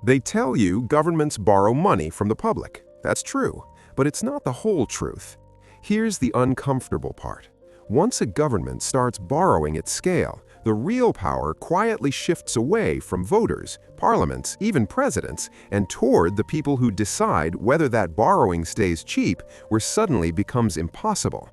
They tell you governments borrow money from the public. That's true, but it's not the whole truth. Here's the uncomfortable part. Once a government starts borrowing at scale, the real power quietly shifts away from voters, parliaments, even presidents, and toward the people who decide whether that borrowing stays cheap or suddenly becomes impossible.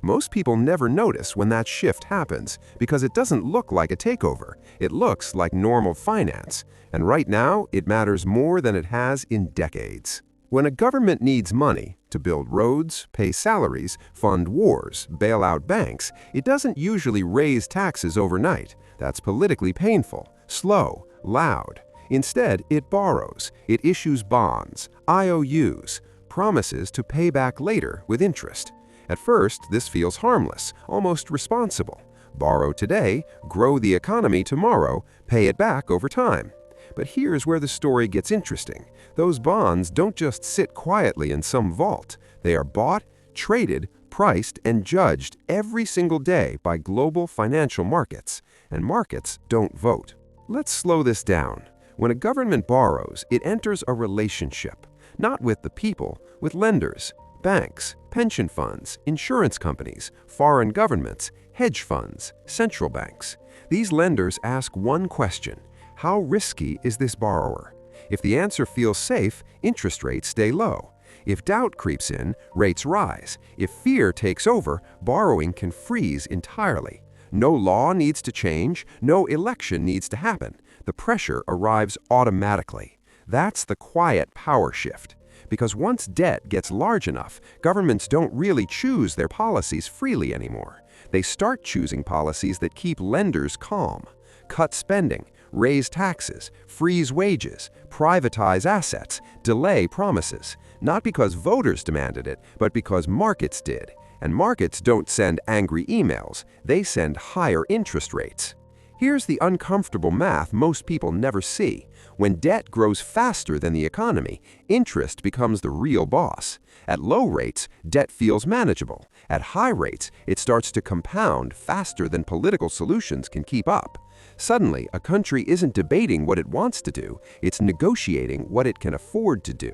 Most people never notice when that shift happens because it doesn't look like a takeover. It looks like normal finance. And right now, it matters more than it has in decades. When a government needs money to build roads, pay salaries, fund wars, bail out banks, it doesn't usually raise taxes overnight. That's politically painful, slow, loud. Instead, it borrows. It issues bonds, IOUs, promises to pay back later with interest. At first, this feels harmless, almost responsible. Borrow today, grow the economy tomorrow, pay it back over time. But here's where the story gets interesting. Those bonds don't just sit quietly in some vault. They are bought, traded, priced, and judged every single day by global financial markets. And markets don't vote. Let's slow this down. When a government borrows, it enters a relationship, not with the people, with lenders, banks, pension funds, insurance companies, foreign governments, hedge funds, central banks. These lenders ask one question: how risky is this borrower? If the answer feels safe, interest rates stay low. If doubt creeps in, rates rise. If fear takes over, borrowing can freeze entirely. No law needs to change, no election needs to happen. The pressure arrives automatically. That's the quiet power shift. Because once debt gets large enough, governments don't really choose their policies freely anymore. They start choosing policies that keep lenders calm. Cut spending, raise taxes, freeze wages, privatize assets, delay promises. Not because voters demanded it, but because markets did. And markets don't send angry emails, they send higher interest rates. Here's the uncomfortable math most people never see. When debt grows faster than the economy, interest becomes the real boss. At low rates, debt feels manageable. At high rates, it starts to compound faster than political solutions can keep up. Suddenly, a country isn't debating what it wants to do, it's negotiating what it can afford to do.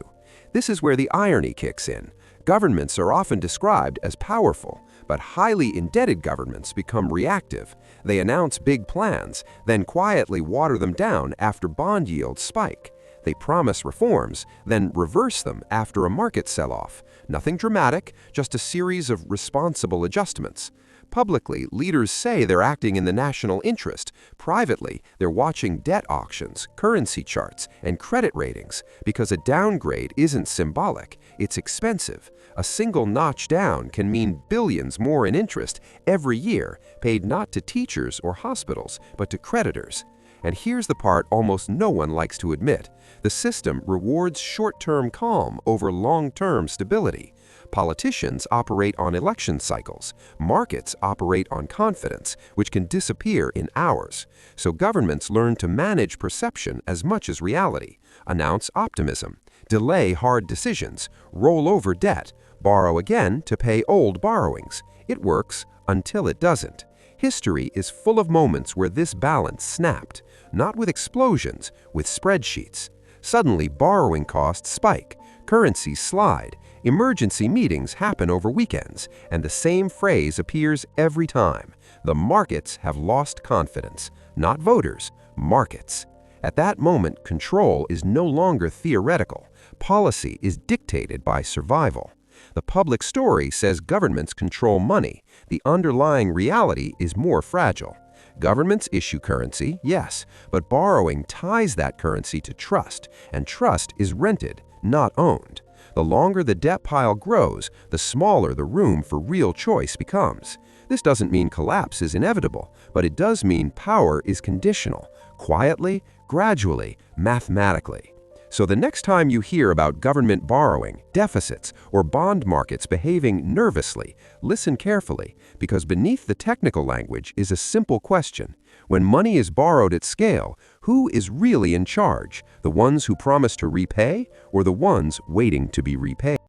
This is where the irony kicks in. Governments are often described as powerful, but highly indebted governments become reactive. They announce big plans, then quietly water them down after bond yields spike. They promise reforms, then reverse them after a market sell-off. Nothing dramatic, just a series of responsible adjustments. Publicly, leaders say they're acting in the national interest. Privately, they're watching debt auctions, currency charts, and credit ratings, because a downgrade isn't symbolic, it's expensive. A single notch down can mean billions more in interest every year, paid not to teachers or hospitals, but to creditors. And here's the part almost no one likes to admit. The system rewards short-term calm over long-term stability. Politicians operate on election cycles. Markets operate on confidence, which can disappear in hours. So governments learn to manage perception as much as reality. Announce optimism. Delay hard decisions. Roll over debt. Borrow again to pay old borrowings. It works until it doesn't. History is full of moments where this balance snapped. Not with explosions, with spreadsheets. Suddenly, borrowing costs spike. Currencies slide. Emergency meetings happen over weekends, and the same phrase appears every time. The markets have lost confidence. Not voters, markets. At that moment, control is no longer theoretical. Policy is dictated by survival. The public story says governments control money. The underlying reality is more fragile. Governments issue currency, yes, but borrowing ties that currency to trust, and trust is rented, not owned. The longer the debt pile grows, the smaller the room for real choice becomes. This doesn't mean collapse is inevitable, but it does mean power is conditional, quietly, gradually, mathematically. So the next time you hear about government borrowing, deficits, or bond markets behaving nervously, listen carefully, because beneath the technical language is a simple question. When money is borrowed at scale, who is really in charge? The ones who promise to repay, or the ones waiting to be repaid?